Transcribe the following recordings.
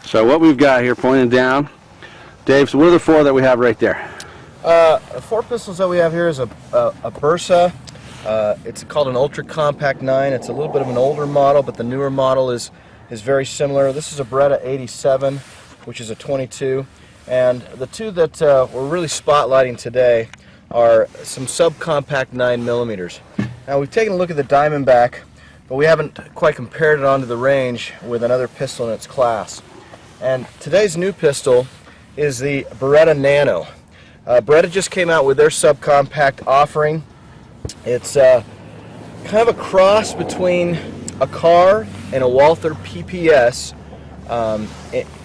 So what we've got here pointed down, Dave, so what are the four that we have right there? The four pistols that we have here is a Beretta. It's called an Ultra Compact 9. It's a little bit of an older model, but the newer model is very similar. This is a Beretta 87, which is a 22. And the two that we're really spotlighting today are some subcompact 9mm. Now we've taken a look at the Diamondback, but we haven't quite compared it onto the range with another pistol in its class. And today's new pistol is the Beretta Nano. Beretta just came out with their subcompact offering. It's kind of a cross between a car and a Walther PPS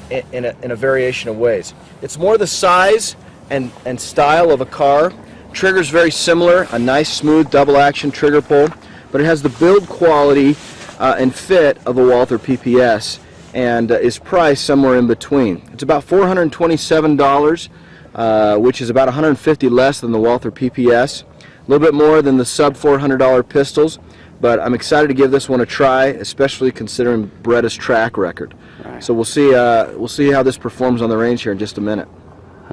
in a variation of ways. It's more the size and style of a car. Trigger's very similar, a nice smooth double action trigger pull, but it has the build quality and fit of a Walther PPS and is priced somewhere in between. It's about $427, which is about $150 less than the Walther PPS. A little bit more than the sub $400 pistols, but I'm excited to give this one a try, especially considering Beretta's track record. Right. So we'll see how this performs on the range here in just a minute.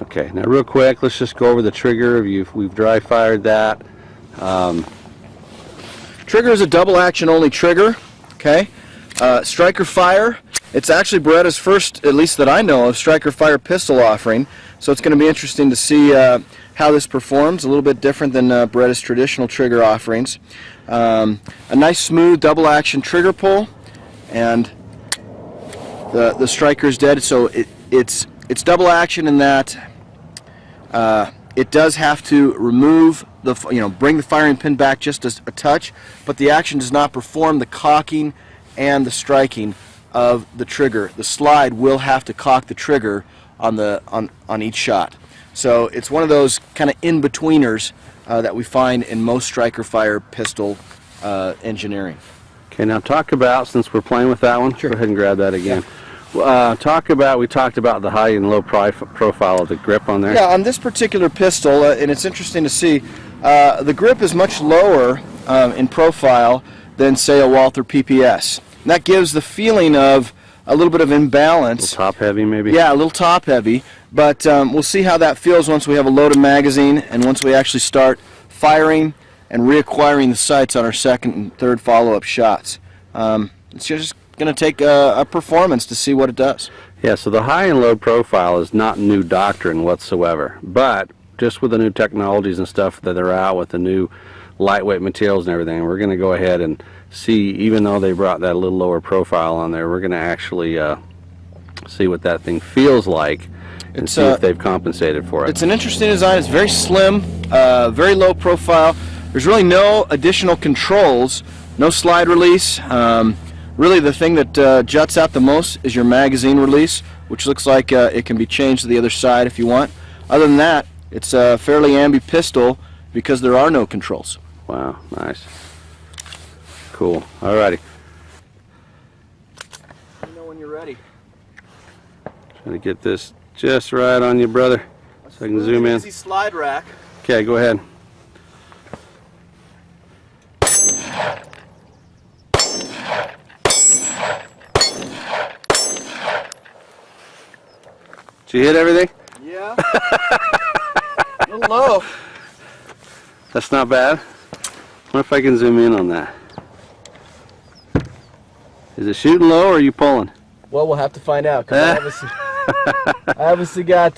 Okay, now real quick, let's just go over the trigger. We've dry fired that. Trigger is a double action only trigger. Okay, striker fire. It's actually Beretta's first, at least that I know of, striker fire pistol offering. So it's going to be interesting to see how this performs. A little bit different than Beretta's traditional trigger offerings. A nice smooth double action trigger pull, and the striker is dead. So it's double action in that it does have to remove bring the firing pin back just a touch, but the action does not perform the cocking and the striking of the trigger. The slide will have to cock the trigger on each shot. So it's one of those kind of in-betweeners that we find in most striker fire pistol engineering. Okay, now talk about, since we're playing with that one, sure. Go ahead and grab that again. Yeah. We talked about the high and low profile of the grip on there. Yeah, on this particular pistol, and it's interesting to see, the grip is much lower in profile than, say, a Walther PPS. And that gives the feeling of a little bit of imbalance. A little top heavy, maybe? Yeah, a little top heavy, but we'll see how that feels once we have a loaded magazine and once we actually start firing and reacquiring the sights on our second and third follow-up shots. It's just going to take a performance to see what it does. Yeah, so the high and low profile is not new doctrine whatsoever, but just with the new technologies and stuff that are out with the new lightweight materials and everything, we're going to go ahead and see, even though they brought that a little lower profile on there, we're going to actually see what that thing feels like and see if they've compensated for it. It's an interesting design. It's very slim, very low profile. There's really no additional controls, no slide release. Really the thing that juts out the most is your magazine release, which looks like it can be changed to the other side if you want. Other than that, it's a fairly ambi pistol because there are no controls. Wow, nice. Cool. Alrighty. Let me know when you're ready. Trying to get this just right on you, brother, so I can zoom in. Easy slide rack. Okay, go ahead. Did you hit everything? Yeah. A little low. That's not bad. What if I can zoom in on that? Is it shooting low or are you pulling? Well, we'll have to find out. Cause I obviously got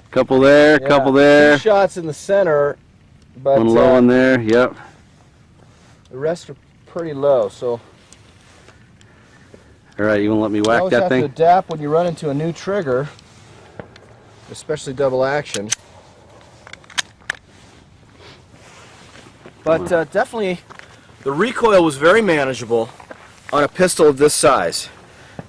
couple there, couple there. 2 shots in the center, but one low in there. Yep. The rest are pretty low. So. All right, you want to let me whack that thing? You always have to adapt when you run into a new trigger, especially double action. But definitely, the recoil was very manageable on a pistol of this size.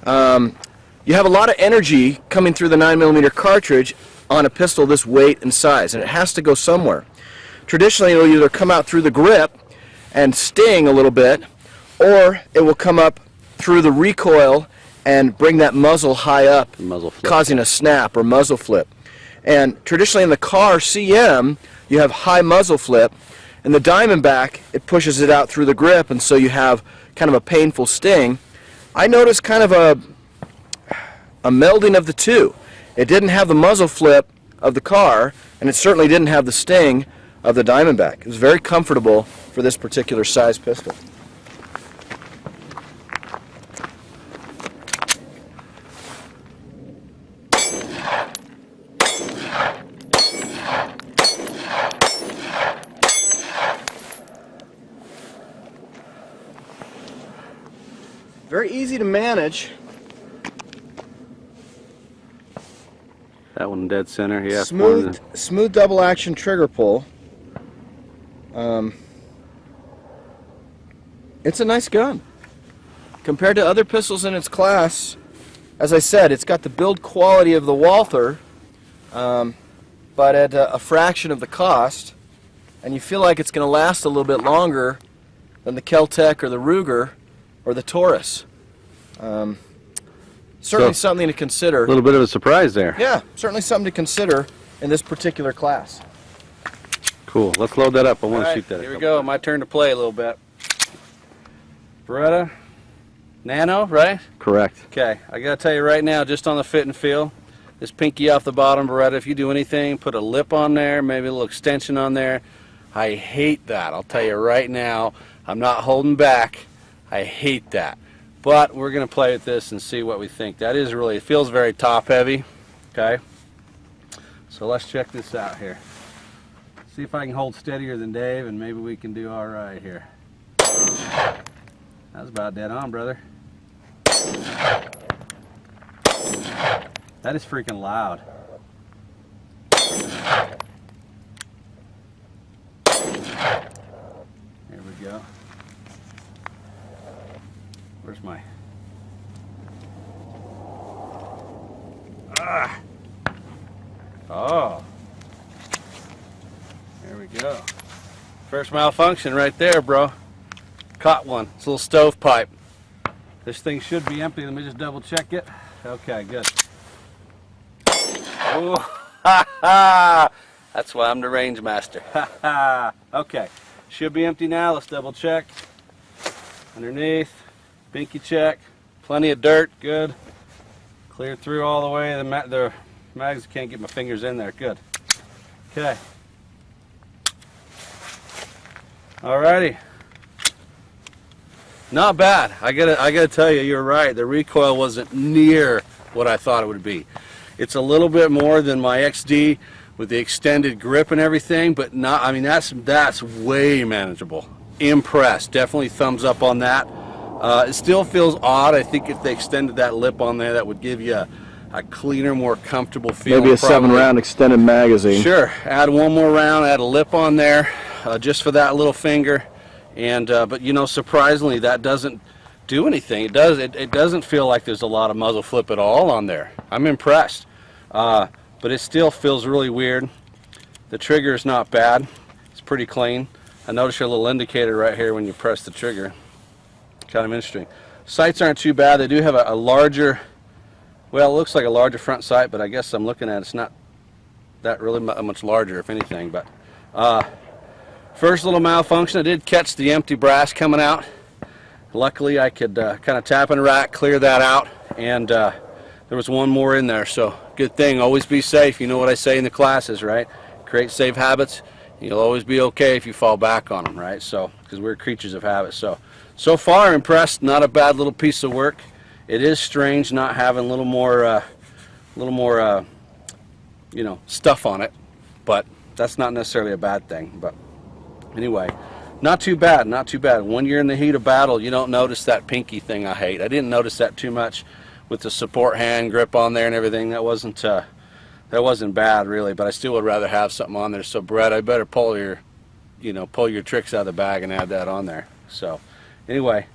You have a lot of energy coming through the 9mm cartridge on a pistol this weight and size, and it has to go somewhere. Traditionally, it will either come out through the grip and sting a little bit, or it will come up through the recoil and bring that muzzle high up, causing a snap or muzzle flip. And traditionally in the car CM, you have high muzzle flip. In the Diamondback, it pushes it out through the grip, and so you have kind of a painful sting. I noticed kind of a melding of the two. It didn't have the muzzle flip of the car, and it certainly didn't have the sting of the Diamondback. It was very comfortable for this particular size pistol. Very easy to manage. That one dead center. Yeah. Smooth double action trigger pull. It's a nice gun. Compared to other pistols in its class, as I said, it's got the build quality of the Walther, but at a fraction of the cost, and you feel like it's going to last a little bit longer than the Kel-Tec or the Ruger or the Taurus. Certainly something to consider. A little bit of a surprise there. Yeah, certainly something to consider in this particular class. Cool. Let's load that up. I want to shoot that. Here we go. My turn to play a little bit. Beretta Nano, right? Correct. Okay. I got to tell you right now, just on the fit and feel, this pinky off the bottom Beretta, if you do anything, put a lip on there, maybe a little extension on there. I hate that. I'll tell you right now. I'm not holding back. I hate that. But we're going to play with this and see what we think. That is really, it feels very top heavy. Okay. So let's check this out here. See if I can hold steadier than Dave, and maybe we can do all right here. That was about dead on, brother. That is freaking loud. Here we go. Where's my... Ah! Oh. There we go. First malfunction right there, bro. Caught one. It's a little stovepipe. This thing should be empty. Let me just double check it. Okay, good. Ooh, ha ha! That's why I'm the range master. Ha ha! Okay, should be empty now. Let's double check. Underneath, pinky check. Plenty of dirt. Good. Clear through all the way. The mags, can't get my fingers in there. Good. Okay. Alrighty. Not bad. I gotta tell you, you're right. The recoil wasn't near what I thought it would be. It's a little bit more than my XD with the extended grip and everything, but not. I mean, that's way manageable. Impressed. Definitely thumbs up on that. It still feels odd. I think if they extended that lip on there, that would give you a cleaner, more comfortable feel. Maybe a 7-round extended magazine. Sure. Add one more round. Add a lip on there, just for that little finger. And but you know, surprisingly, that doesn't do anything. It doesn't feel like there's a lot of muzzle flip at all on there. I'm impressed. But it still feels really weird. The trigger is not bad. It's pretty clean. I notice your little indicator right here when you press the trigger. Kind of interesting. Sights aren't too bad. They do have a larger, well, it looks like a larger front sight, but I guess I'm looking at it's not that really much larger, if anything. But first little malfunction, I did catch the empty brass coming out. Luckily, I could kind of tap and rack, clear that out, and there was one more in there. So good thing. Always be safe. You know what I say in the classes, right? Create safe habits. You'll always be okay if you fall back on them, right? So, because we're creatures of habit. So far impressed. Not a bad little piece of work. It is strange not having a little more, you know, stuff on it, but that's not necessarily a bad thing. But anyway, not too bad, not too bad. When you're in the heat of battle, you don't notice that pinky thing I hate. I didn't notice that too much with the support hand grip on there and everything. That wasn't bad really, but I still would rather have something on there. So Brett, I better pull your tricks out of the bag and add that on there. So anyway,